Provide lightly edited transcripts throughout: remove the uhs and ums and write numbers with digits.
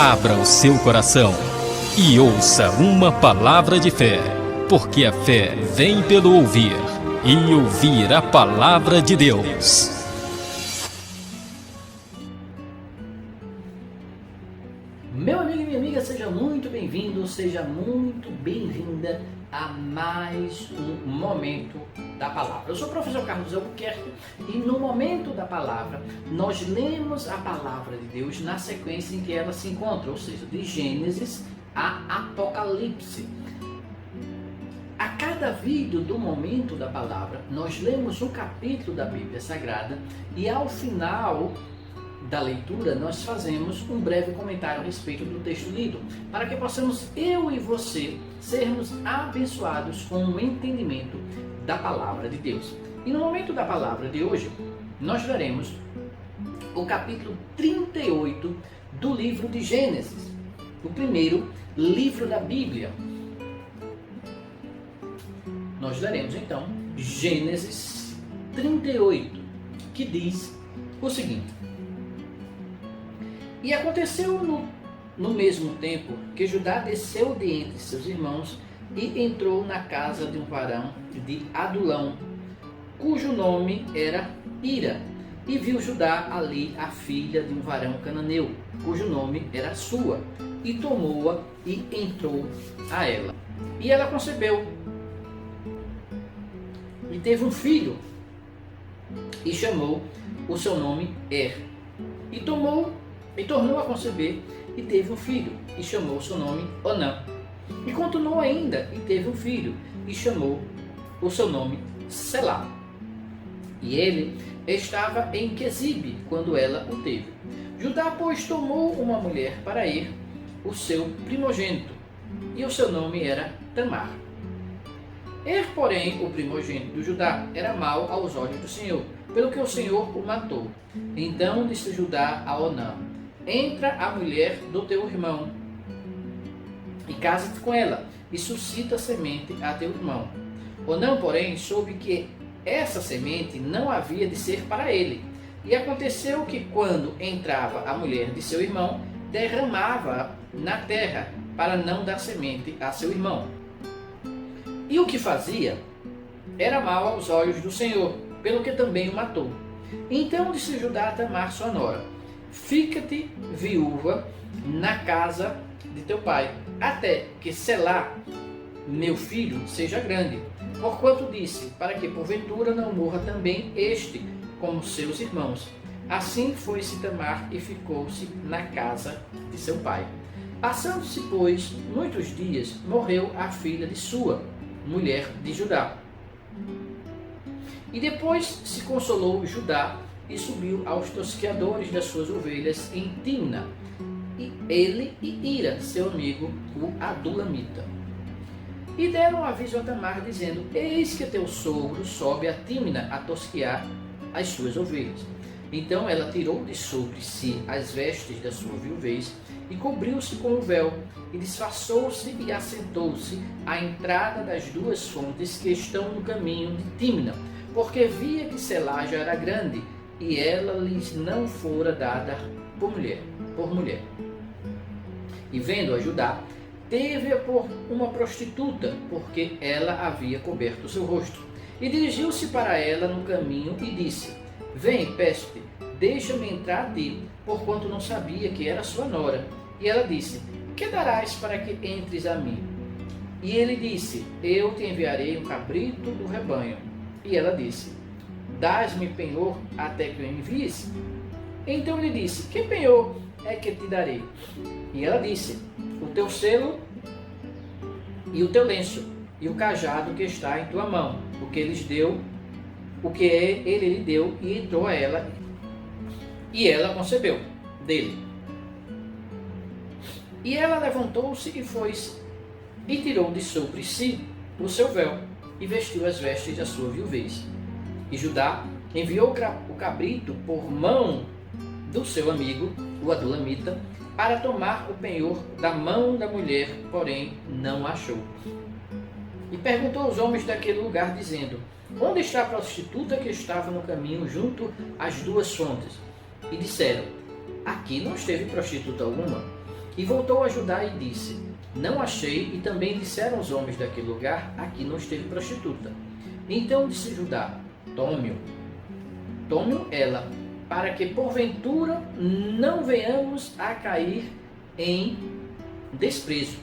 Abra o seu coração e ouça uma palavra de fé, porque a fé vem pelo ouvir, e ouvir a palavra de Deus. Meu amigo e minha amiga, seja muito bem-vindo, seja muito bem-vinda a mais um Momento da Palavra. Eu sou o professor Carlos Albuquerque e no Momento da Palavra nós lemos a Palavra de Deus na sequência em que ela se encontra, ou seja, de Gênesis a Apocalipse. A cada vídeo do Momento da Palavra nós lemos um capítulo da Bíblia Sagrada e ao final da leitura, nós fazemos um breve comentário a respeito do texto lido, para que possamos, eu e você, sermos abençoados com o entendimento da palavra de Deus. E no momento da palavra de hoje, nós veremos o capítulo 38 do livro de Gênesis, o primeiro livro da Bíblia. Nós leremos então Gênesis 38, que diz o seguinte: E aconteceu no mesmo tempo que Judá desceu de entre seus irmãos e entrou na casa de um varão de Adulão, cujo nome era Ira, e viu Judá ali a filha de um varão cananeu, cujo nome era Sua, e tomou-a e entrou a ela. E ela concebeu e teve um filho, e chamou o seu nome e tornou a conceber e teve um filho, e chamou o seu nome Onã. E continuou ainda, e teve um filho, e chamou o seu nome Selá. E ele estava em Quezibe, quando ela o teve. Judá, pois, tomou uma mulher para o seu primogênito, e o seu nome era Tamar. Porém, o primogênito de Judá era mau aos olhos do Senhor, pelo que o Senhor o matou. Então disse Judá a Onã: Entra a mulher do teu irmão e casa-te com ela, e suscita semente a teu irmão. Onã, porém, soube que essa semente não havia de ser para ele. E aconteceu que, quando entrava a mulher de seu irmão, derramava na terra, para não dar semente a seu irmão. E o que fazia era mal aos olhos do Senhor, pelo que também o matou. Então disse Judá a Tamar, sua nora: Fica-te viúva na casa de teu pai, até que Selá, meu filho, seja grande. Porquanto disse, para que porventura não morra também este, como seus irmãos. Assim foi-se Tamar e ficou-se na casa de seu pai. Passando-se, pois, muitos dias, morreu a filha de Sua, mulher de Judá. E depois se consolou Judá e subiu aos tosqueadores das suas ovelhas em Timna, e ele e Ira, seu amigo, o Adulamita. E deram aviso a Tamar, dizendo: Eis que teu sogro sobe a Timna a tosquear as suas ovelhas. Então ela tirou de sobre si as vestes da sua viuvez, e cobriu-se com o véu, e disfarçou-se e assentou-se à entrada das duas fontes que estão no caminho de Timna, porque via que Selá já era grande, e ela lhes não fora dada por mulher. E vendo-a Judá, teve-a por uma prostituta, porque ela havia coberto o seu rosto. E dirigiu-se para ela no caminho e disse: Vem, peço-te, deixa-me entrar a ti, porquanto não sabia que era sua nora. E ela disse: Que darás para que entres a mim? E ele disse: Eu te enviarei um cabrito do rebanho. E ela disse: Dás-me penhor até que o envies? Então ele disse: Que penhor é que te darei? E ela disse: O teu selo e o teu lenço, e o cajado que está em tua mão, o que ele lhe deu, e entrou a ela, e ela concebeu dele. E ela levantou-se e foi-se, e tirou de sobre si o seu véu, e vestiu as vestes da sua viuvez. E Judá enviou o cabrito por mão do seu amigo, o Adulamita, para tomar o penhor da mão da mulher, porém não achou. E perguntou aos homens daquele lugar, dizendo: Onde está a prostituta que estava no caminho junto às duas fontes? E disseram: Aqui não esteve prostituta alguma. E voltou a Judá e disse: Não achei, e também disseram os homens daquele lugar: Aqui não esteve prostituta. Então disse Judá: Tome-o ela, para que porventura não venhamos a cair em desprezo.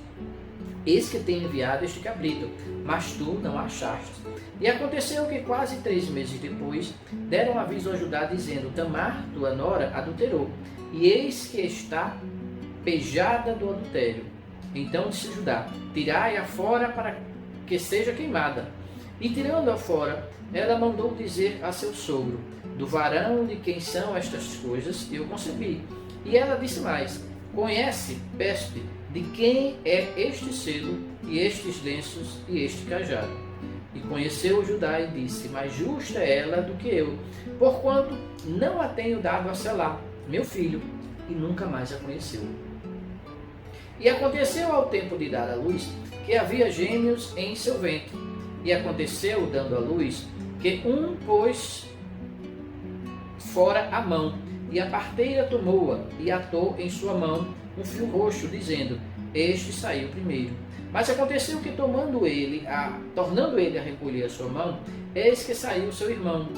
Eis que tenho enviado este cabrito, mas tu não achaste. E aconteceu que quase 3 meses depois deram aviso a Judá, dizendo: Tamar, tua nora, adulterou, e eis que está pejada do adultério. Então disse Judá: Tirai-a fora para que seja queimada. E tirando-a fora, ela mandou dizer a seu sogro: Do varão de quem são estas coisas eu concebi. E ela disse mais: Conhece, peço-te, de quem é este selo, e estes lenços, e este cajado. E conheceu Judá e disse: Mais justa é ela do que eu, porquanto não a tenho dado a Selá, meu filho, e nunca mais a conheceu. E aconteceu ao tempo de dar à luz, que havia gêmeos em seu ventre. E aconteceu, dando à luz, que um pôs fora a mão, e a parteira tomou-a, e atou em sua mão um fio roxo, dizendo: Este saiu primeiro. Mas aconteceu que, tornando ele a recolher a sua mão, eis que saiu seu irmão.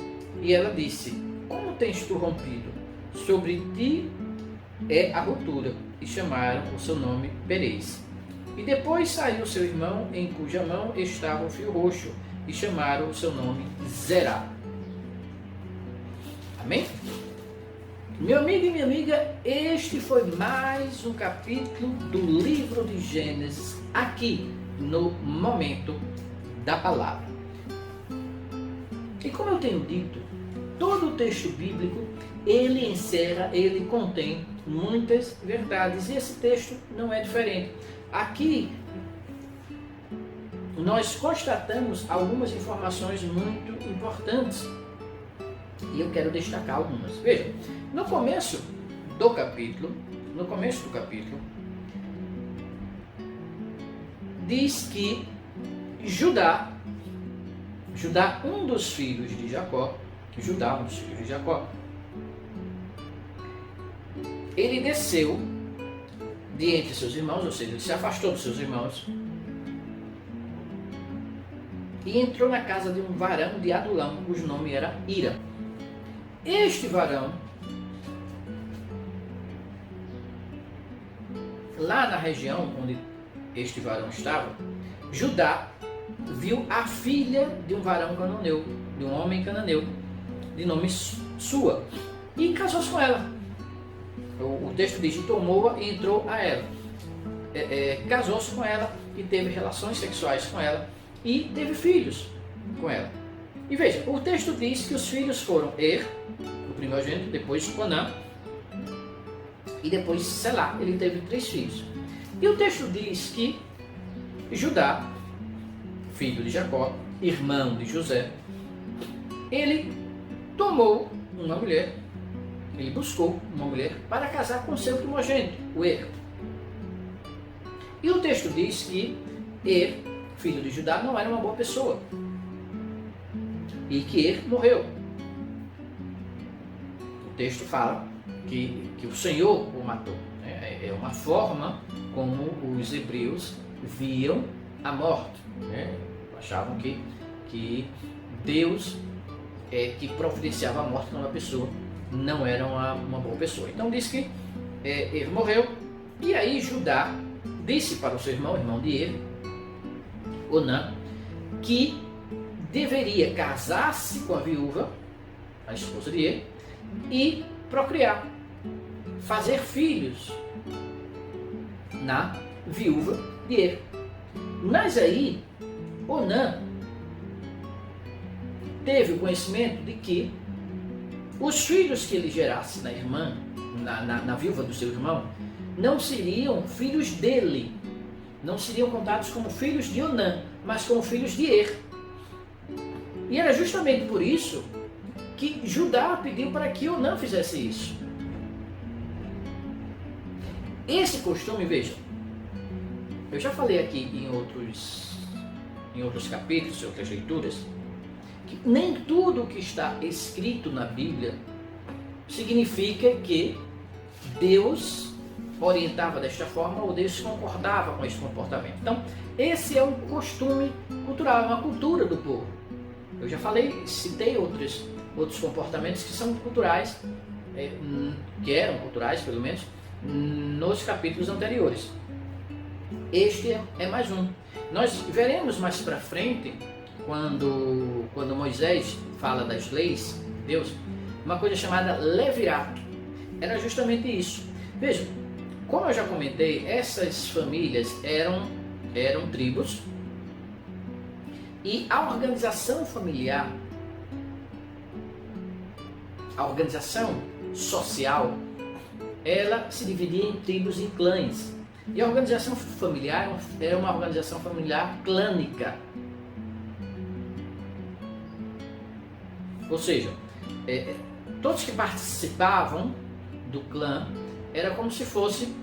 E ela disse: Como tens tu rompido? Sobre ti é a ruptura. E chamaram o seu nome Perez. E depois saiu seu irmão, em cuja mão estava o fio roxo, e chamaram o seu nome Zerá. Amém? Meu amigo e minha amiga, este foi mais um capítulo do livro de Gênesis, aqui no Momento da Palavra. E como eu tenho dito, todo o texto bíblico, ele contém muitas verdades, e esse texto não é diferente. Aqui, nós constatamos algumas informações muito importantes, e eu quero destacar algumas. Veja, no começo do capítulo, diz que Judá, um dos filhos de Jacó, ele desceu de entre seus irmãos, ou seja, ele se afastou dos seus irmãos e entrou na casa de um varão de Adulão, cujo nome era Ira. Este varão, lá na região onde este varão estava, Judá viu a filha de um varão cananeu, de um homem cananeu, de nome Sua, e casou-se com ela. O texto diz: tomou-a e entrou a ela. Casou-se com ela e teve relações sexuais com ela e teve filhos com ela. E veja, o texto diz que os filhos foram o primogênito, depois Conã e depois Selá. Ele teve 3 filhos. E o texto diz que Judá, filho de Jacó, irmão de José, ele tomou uma mulher, ele buscou uma mulher para casar com seu primogênito, o E o texto diz que filho de Judá, não era uma boa pessoa e que morreu. O texto fala que o Senhor o matou. É uma forma como os hebreus viam a morte. Achavam que Deus que providenciava a morte para uma pessoa não era uma boa pessoa. Então diz que ele morreu, e aí Judá disse para o seu irmão de Onã, que deveria casar-se com a viúva, a esposa de e procriar, fazer filhos na viúva de Mas aí Onã teve o conhecimento de que os filhos que ele gerasse na irmã, na viúva do seu irmão, não seriam filhos dele, não seriam contados como filhos de Onã, mas como filhos de E era justamente por isso que Judá pediu para que Onã fizesse isso. Esse costume, veja, eu já falei aqui em outros capítulos, em outras leituras, que nem tudo que está escrito na Bíblia significa que Deus orientava desta forma ou Deus concordava com esse comportamento. Então, esse é um costume cultural, é uma cultura do povo. Eu já falei, citei outros comportamentos que são culturais, que eram culturais, pelo menos, nos capítulos anteriores. Este é mais um. Nós veremos mais para frente, quando Moisés fala das leis de Deus, uma coisa chamada levirato. Era justamente isso. Veja, como eu já comentei, essas famílias eram tribos, e a organização familiar, a organização social, ela se dividia em tribos e clãs. E a organização familiar era uma organização familiar clânica. Ou seja, todos que participavam do clã era como se fosse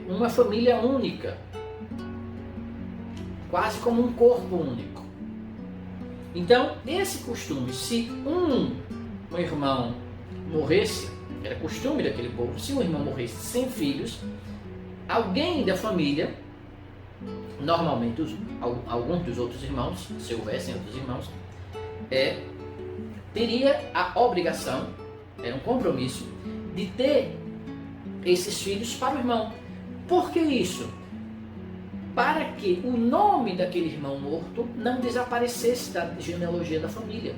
uma família única, quase como um corpo único. Então, esse costume, se um irmão morresse, era costume daquele povo, se um irmão morresse sem filhos, alguém da família, normalmente alguns dos outros irmãos, se houvessem outros irmãos, teria a obrigação, era um compromisso, de ter esses filhos para o irmão. Por que isso? Para que o nome daquele irmão morto não desaparecesse da genealogia da família.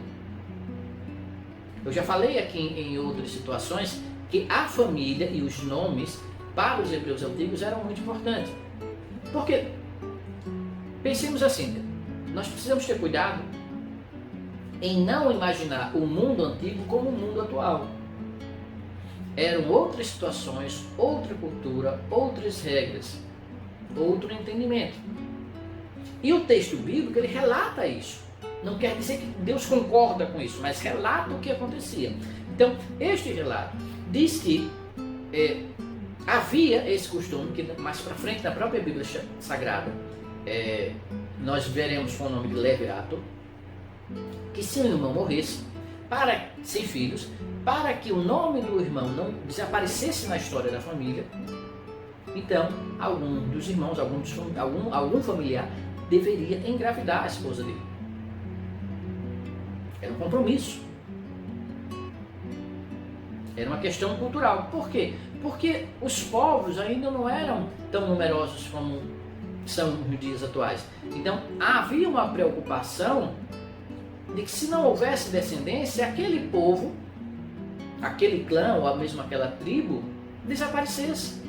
Eu já falei aqui em outras situações que a família e os nomes para os hebreus antigos eram muito importantes. Porque, pensemos assim, nós precisamos ter cuidado em não imaginar o mundo antigo como o mundo atual. Eram outras situações, outra cultura, outras regras, outro entendimento. E o texto bíblico, ele relata isso. Não quer dizer que Deus concorda com isso, mas relata o que acontecia. Então, este relato diz que havia esse costume, que mais para frente, na própria Bíblia Sagrada, nós veremos com o nome de levirato, que se um irmão morresse, sem filhos, para que o nome do irmão não desaparecesse na história da família, então algum dos irmãos, algum familiar deveria engravidar a esposa dele. Era um compromisso. Era uma questão cultural. Por quê? Porque os povos ainda não eram tão numerosos como são nos dias atuais. Então havia uma preocupação de que, se não houvesse descendência, aquele povo, aquele clã ou mesmo aquela tribo desaparecesse.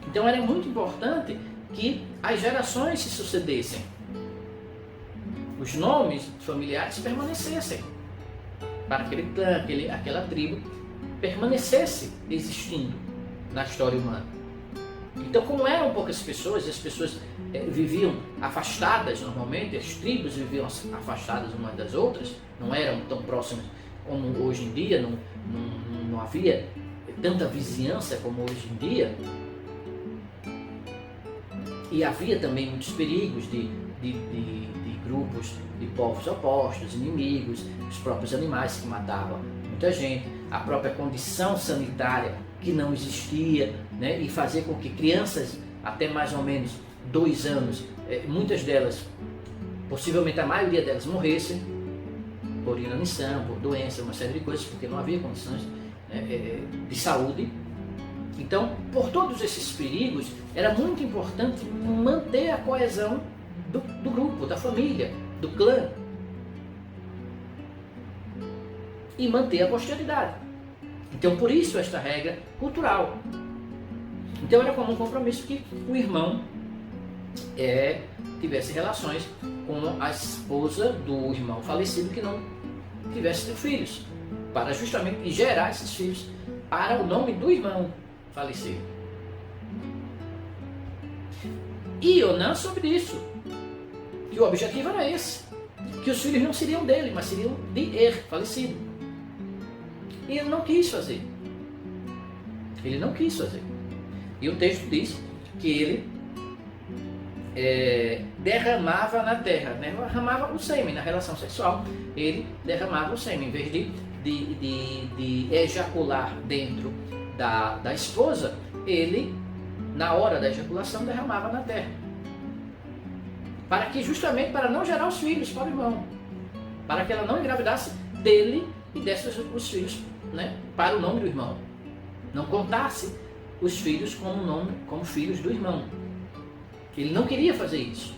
Então era muito importante que as gerações se sucedessem, os nomes familiares permanecessem, para aquele clã, aquela tribo permanecesse existindo na história humana. Então, como eram poucas pessoas, as pessoas viviam afastadas normalmente, as tribos viviam afastadas umas das outras, não eram tão próximas como hoje em dia, não havia tanta vizinhança como hoje em dia, e havia também muitos perigos de grupos de povos opostos, inimigos, os próprios animais que matavam muita gente, a própria condição sanitária que não existia, né, e fazia com que crianças até mais ou menos 2 anos, muitas delas, possivelmente a maioria delas, morressem por inanição, por doença, uma série de coisas, porque não havia condições de saúde. Então, por todos esses perigos, era muito importante manter a coesão do grupo, da família, do clã, e manter a posteridade. Então, por isso esta regra cultural. Então era como um compromisso que o irmão tivesse relações com a esposa do irmão falecido que não tivesse filhos, para justamente gerar esses filhos para o nome do irmão falecido. E Onã soube disso, que o objetivo era esse, que os filhos não seriam dele, mas seriam de falecido. E ele não quis fazer. Ele não quis fazer. E o texto diz que ele derramava na terra, derramava o sêmen na relação sexual. Ele derramava o sêmen, em vez de de ejacular dentro da esposa, ele, na hora da ejaculação, derramava na terra. Justamente para não gerar os filhos para o irmão. Para que ela não engravidasse dele e desse os filhos, né, para o nome do irmão. Não contasse os filhos como filhos do irmão. Ele não queria fazer isso.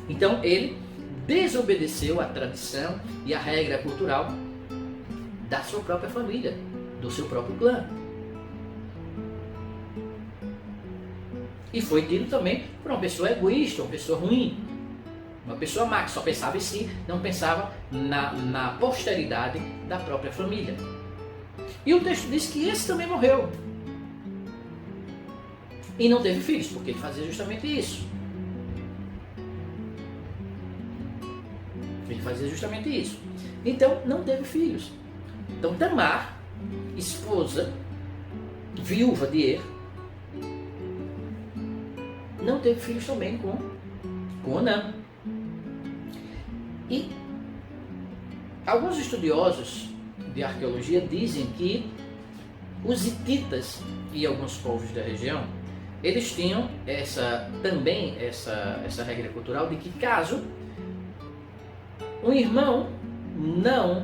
Então ele desobedeceu a tradição e a regra cultural da sua própria família, do seu próprio clã. E foi tido também por uma pessoa egoísta, uma pessoa ruim, uma pessoa má, que só pensava em si, não pensava na posteridade da própria família. E o texto diz que esse também morreu. E não teve filhos, porque ele fazia justamente isso. Ele fazia justamente isso. Então, não teve filhos. Então, Tamar, esposa, viúva de Er, não teve filhos também com Onã. E alguns estudiosos de arqueologia dizem que os hititas e alguns povos da região, eles tinham essa regra cultural de que caso um irmão não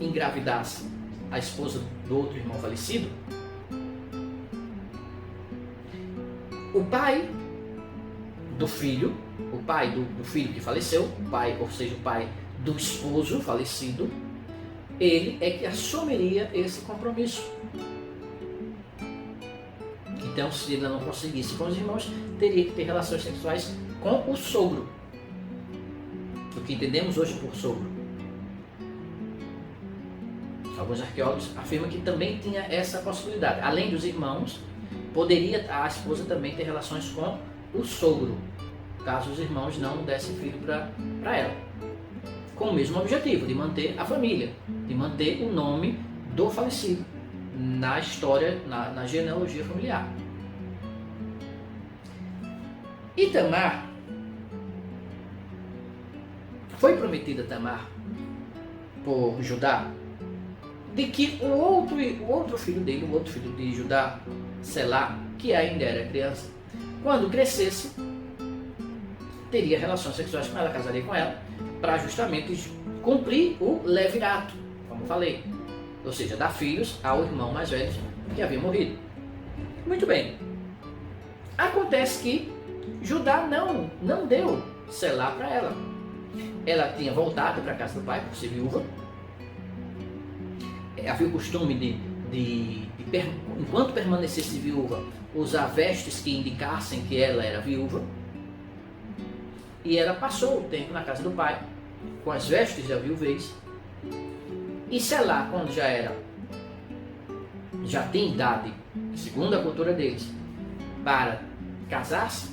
engravidasse a esposa do outro irmão falecido, o pai do filho, o pai do filho que faleceu, o pai, ou seja, o pai do esposo falecido, ele é que assumiria esse compromisso. Então, se ele não conseguisse com os irmãos, teria que ter relações sexuais com o sogro, o que entendemos hoje por sogro. Alguns arqueólogos afirmam que também tinha essa possibilidade. Além dos irmãos, poderia a esposa também ter relações com o sogro, caso os irmãos não dessem filho para ela. Com o mesmo objetivo, de manter a família, de manter o nome do falecido na história, na genealogia familiar. E Tamar, foi prometida Tamar por Judá, de que o outro filho dele, o outro filho de Judá, Selá, que ainda era criança, quando crescesse, teria relações sexuais com ela, casaria com ela, para justamente cumprir o levirato, como falei, ou seja, dar filhos ao irmão mais velho que havia morrido. Muito bem. Acontece que Judá não deu Selá para ela. Ela tinha voltado para a casa do pai, por ser viúva. Havia o costume enquanto permanecesse viúva, usar vestes que indicassem que ela era viúva. E ela passou o tempo na casa do pai, com as vestes da viuvez. E Selá, quando já tem idade, segundo a cultura deles, para casar-se,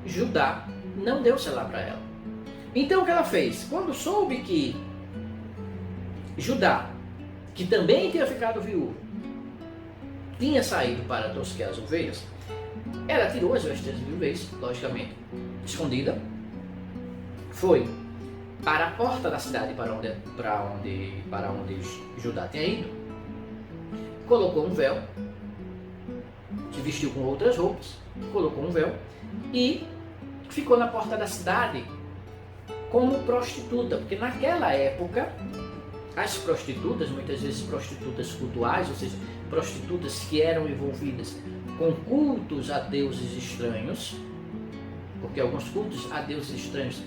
Judá não deu Selá para ela. Então o que ela fez? Quando soube que Judá, que também tinha ficado viúvo, tinha saído para tosquear as ovelhas, ela tirou as vestes de viuvez, logicamente, escondida, foi para a porta da cidade para onde Judá tinha ido, colocou um véu, se vestiu com outras roupas, colocou um véu e ficou na porta da cidade como prostituta, porque naquela época as prostitutas, muitas vezes prostitutas cultuais, ou seja, prostitutas que eram envolvidas com cultos a deuses estranhos, porque alguns cultos a deuses estranhos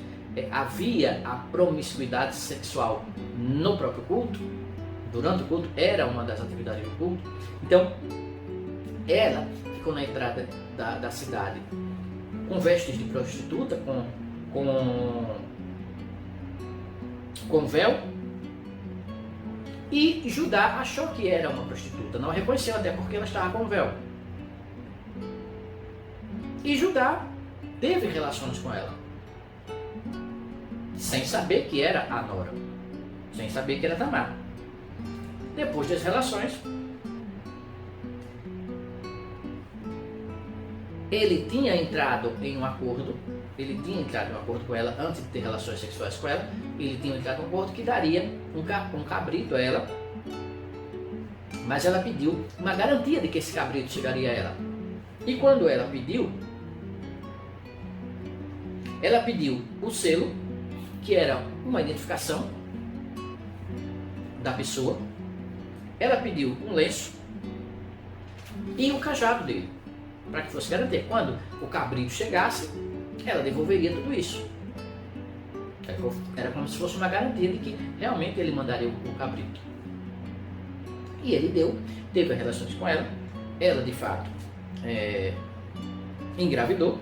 havia a promiscuidade sexual no próprio culto, durante o culto era uma das atividades do culto. Então ela ficou na entrada da cidade com vestes de prostituta, com véu, e Judá achou que era uma prostituta, não a reconheceu até porque ela estava com véu. E Judá teve relações com ela, sem saber que era a nora, sem saber que era Tamar. Depois das relações, ele tinha entrado em um acordo, ele tinha entrado em um acordo com ela antes de ter relações sexuais com ela, ele tinha entrado em um acordo que daria um cabrito a ela, mas ela pediu uma garantia de que esse cabrito chegaria a ela. E quando ela pediu o selo, que era uma identificação da pessoa, ela pediu um lenço e o cajado dele, para que fosse garantir. Quando o cabrito chegasse, ela devolveria tudo isso. Era como se fosse uma garantia de que realmente ele mandaria o cabrito. E ele teve relações com ela, ela de fato engravidou.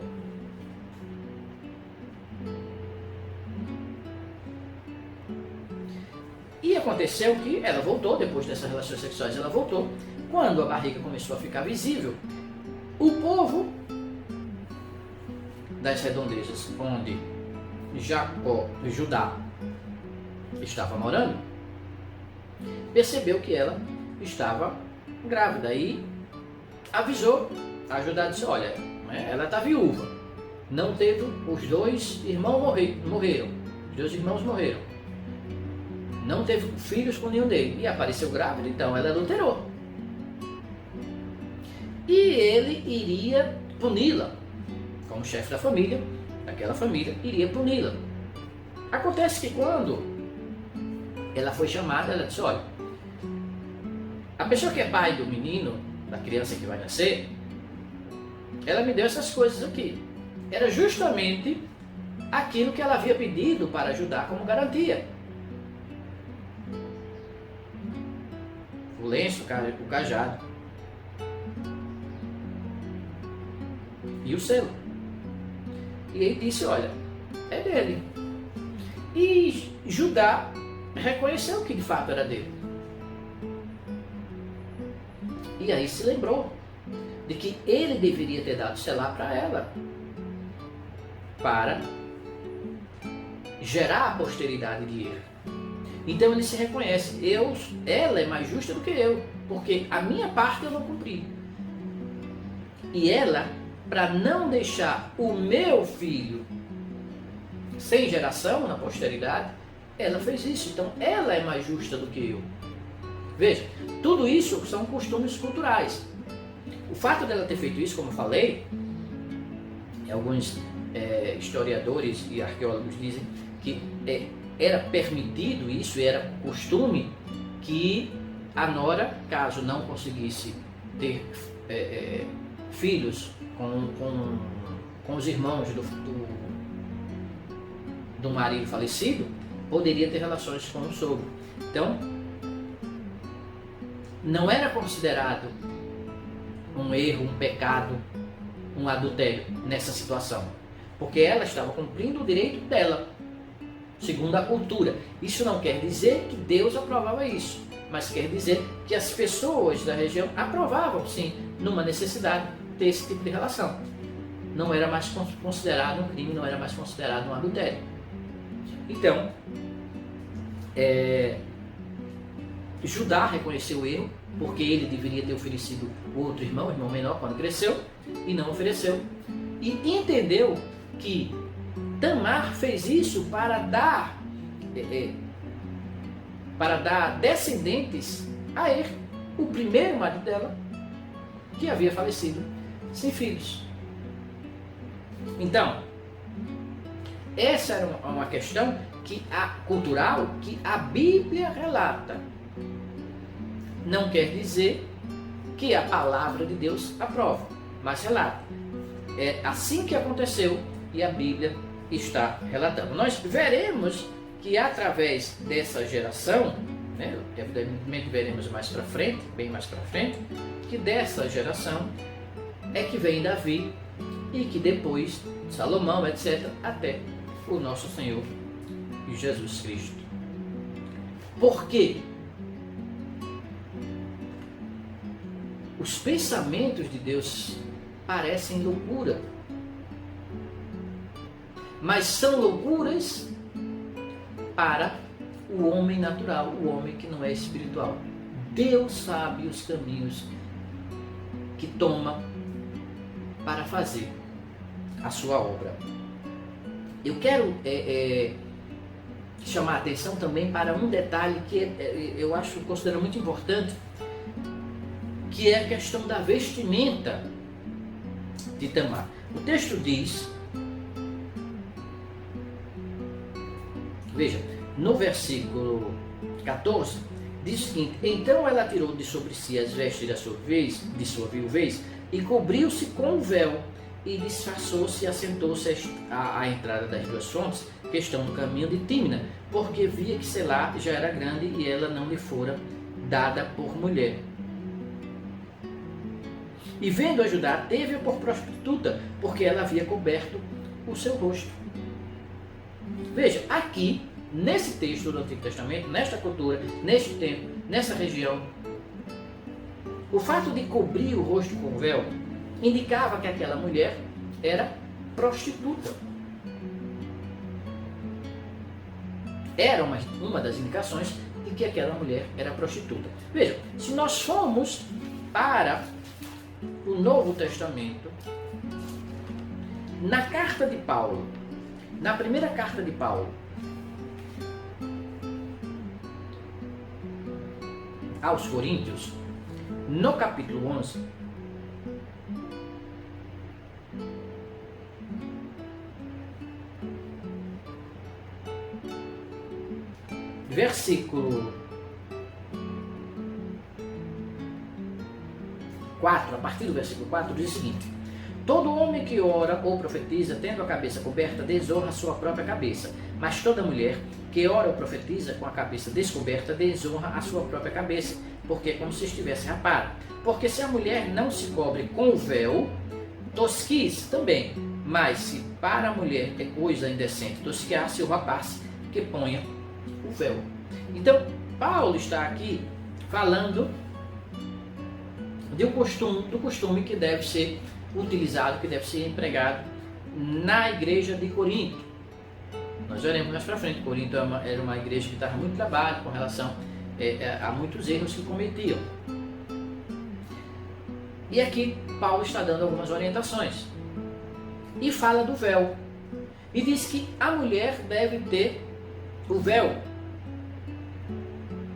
E aconteceu que ela voltou, depois dessas relações sexuais ela voltou. Quando a barriga começou a ficar visível, o povo das redondezas, onde Judá estava morando, percebeu que ela estava grávida e avisou a Judá, disse: olha, ela está viúva, não teve, os dois irmãos morreram, os dois irmãos morreram, não teve filhos com nenhum deles, e apareceu grávida, então ela adulterou. E ele iria puni-la, como chefe da família, daquela família, iria puni-la. Acontece que quando ela foi chamada, ela disse: olha, a pessoa que é pai do menino, da criança que vai nascer, ela me deu essas coisas aqui. Era justamente aquilo que ela havia pedido para ajudar como garantia. O lenço, o cajado e o selo. E ele disse: olha, é dele. E Judá reconheceu que de fato era dele. E aí se lembrou de que ele deveria ter dado selar para ela, para gerar a posteridade de ele. Então ele se reconhece: ela é mais justa do que eu, porque a minha parte eu não cumpri. E ela, para não deixar o meu filho sem geração na posteridade, ela fez isso. Então ela é mais justa do que eu. Veja, tudo isso são costumes culturais. O fato dela ter feito isso, como eu falei, alguns historiadores e arqueólogos dizem que era permitido isso, era costume que a nora, caso não conseguisse ter filhos com os irmãos do marido falecido, poderia ter relações com o sogro. Então, não era considerado um erro, um pecado, um adultério nessa situação, porque ela estava cumprindo o direito dela, segundo a cultura. Isso não quer dizer que Deus aprovava isso, mas quer dizer que as pessoas da região aprovavam, sim, numa necessidade desse tipo de relação. Não era mais considerado um crime, não era mais considerado um adultério. Então, Judá reconheceu o erro, porque ele deveria ter oferecido o outro irmão, o irmão menor, quando cresceu, e não ofereceu. E entendeu que Tamar fez isso para dar descendentes a ele, o primeiro marido dela, que havia falecido sem filhos. Então, essa era uma questão cultural que a Bíblia relata. Não quer dizer que a palavra de Deus aprova, mas relata. É assim que aconteceu e a Bíblia está relatando. Nós veremos que através dessa geração, evidentemente veremos mais para frente, bem mais para frente, que dessa geração é que vem Davi e que depois Salomão, etc., até o nosso Senhor Jesus Cristo. Por quê? Os pensamentos de Deus parecem loucura, mas são loucuras para o homem natural, o homem que não é espiritual. Deus sabe os caminhos que toma para fazer a sua obra. Eu quero chamar a atenção também para um detalhe que eu considero muito importante, que é a questão da vestimenta de Tamar. O texto diz, veja, no versículo 14, diz o seguinte: então ela tirou de sobre si as vestes de sua viuvez e cobriu-se com o véu e disfarçou-se e assentou-se à entrada das duas fontes que estão no caminho de Tímina, porque via que Selá já era grande e ela não lhe fora dada por mulher. E vendo ajudar, teve-a por prostituta, porque ela havia coberto o seu rosto. Veja, aqui, nesse texto do Antigo Testamento, nesta cultura, neste tempo, nessa região, o fato de cobrir o rosto com o véu indicava que aquela mulher era prostituta. Era uma das indicações de que aquela mulher era prostituta. Veja, se nós formos para o Novo Testamento, na carta de Paulo, na primeira carta de Paulo aos Coríntios, no capítulo 11, versículo 4, a partir do versículo 4, diz o seguinte: todo homem que ora ou profetiza, tendo a cabeça coberta, desonra a sua própria cabeça. Mas toda mulher que ora ou profetiza com a cabeça descoberta, desonra a sua própria cabeça, porque é como se estivesse rapada. Porque se a mulher não se cobre com o véu, tosquice também. Mas se para a mulher é coisa indecente tosquiar-se ou rapaz, que ponha o véu. Então, Paulo está aqui falando do costume que deve ser utilizado, que deve ser empregado na igreja de Corinto. Nós veremos mais para frente. Corinto era uma igreja que estava muito trabalho com relação a muitos erros que cometiam. E aqui Paulo está dando algumas orientações e fala do véu e diz que a mulher deve ter o véu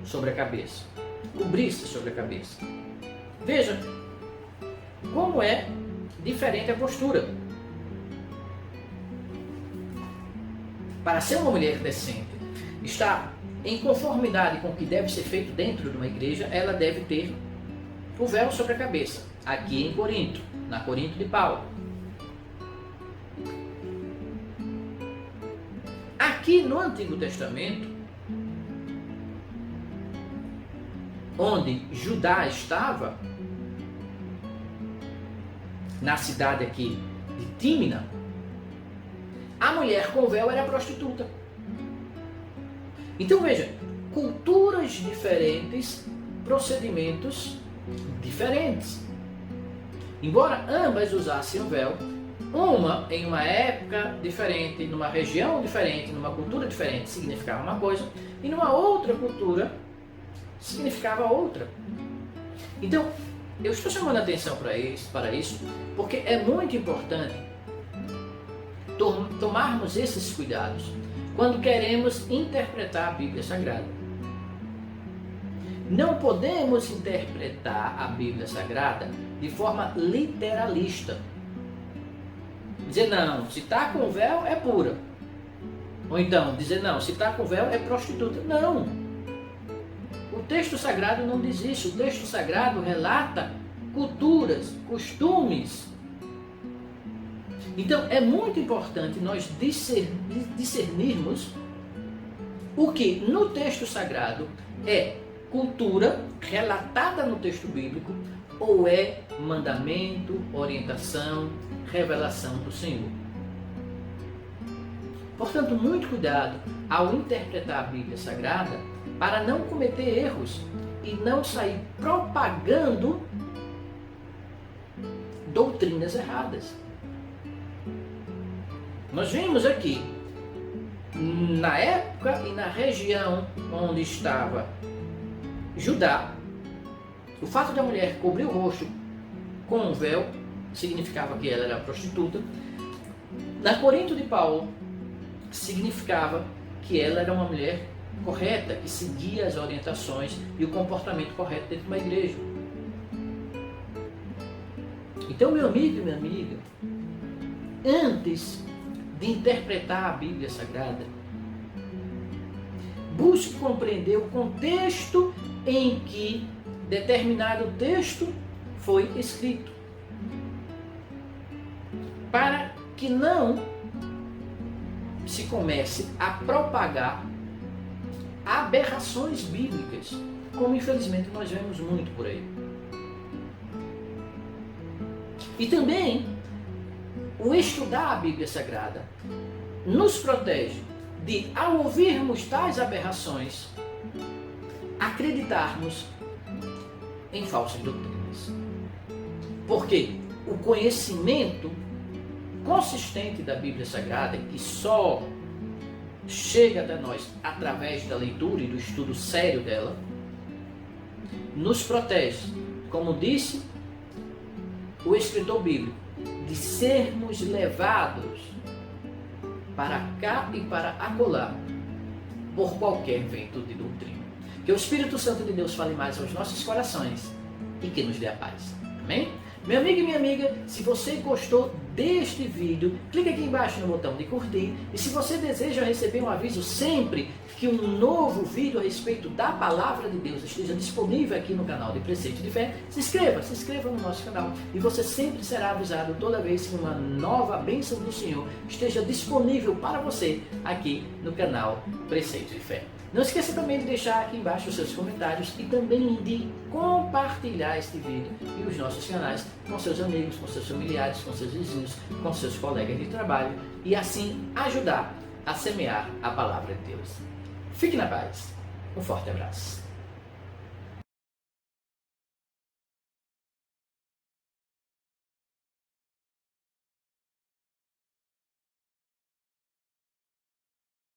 sobre a cabeça, cobrir-se sobre a cabeça. Veja como é diferente a postura. Para ser uma mulher decente, está em conformidade com o que deve ser feito dentro de uma igreja, ela deve ter o véu sobre a cabeça. Aqui em Corinto, na Corinto de Paulo. Aqui no Antigo Testamento, onde Judá estava, na cidade aqui de Tímina, a mulher com véu era prostituta. Então veja, culturas diferentes, procedimentos diferentes. Embora ambas usassem o véu, uma em uma época diferente, numa região diferente, numa cultura diferente, significava uma coisa, e numa outra cultura significava outra. Então, eu estou chamando a atenção para isso, porque é muito importante tomarmos esses cuidados quando queremos interpretar a Bíblia Sagrada. Não podemos interpretar a Bíblia Sagrada de forma literalista. Dizer, não, se está com véu é pura. Ou então, dizer, não, se está com véu é prostituta. Não. O texto sagrado não diz isso. O texto sagrado relata culturas, costumes. Então, é muito importante nós discernirmos o que no texto sagrado é cultura relatada no texto bíblico ou é mandamento, orientação, revelação do Senhor. Portanto, muito cuidado ao interpretar a Bíblia Sagrada para não cometer erros e não sair propagando doutrinas erradas. Nós vimos aqui, na época e na região onde estava Judá, o fato da mulher cobrir o rosto com um véu significava que ela era prostituta. Na Corinto de Paulo, significava que ela era uma mulher correta, que seguia as orientações e o comportamento correto dentro de uma igreja. Então, meu amigo e minha amiga, antes de interpretar a Bíblia Sagrada, busque compreender o contexto em que determinado texto foi escrito, para que não se comece a propagar aberrações bíblicas, como infelizmente nós vemos muito por aí. E também o estudar a Bíblia Sagrada nos protege de, ao ouvirmos tais aberrações, acreditarmos em falsas doutrinas. Porque o conhecimento consistente da Bíblia Sagrada, que só chega até nós através da leitura e do estudo sério dela, nos protege, como disse o escritor bíblico, de sermos levados para cá e para acolá por qualquer vento de doutrina. Que o Espírito Santo de Deus fale mais aos nossos corações e que nos dê a paz. Amém? Meu amigo e minha amiga, se você gostou deste vídeo, clique aqui embaixo no botão de curtir. E se você deseja receber um aviso sempre que um novo vídeo a respeito da Palavra de Deus esteja disponível aqui no canal de Preceito de Fé, se inscreva no nosso canal e você sempre será avisado toda vez que uma nova bênção do Senhor esteja disponível para você aqui no canal Preceito de Fé. Não esqueça também de deixar aqui embaixo os seus comentários e também de compartilhar este vídeo e os nossos canais com seus amigos, com seus familiares, com seus vizinhos, com seus colegas de trabalho e assim ajudar a semear a Palavra de Deus. Fique na paz. Um forte abraço.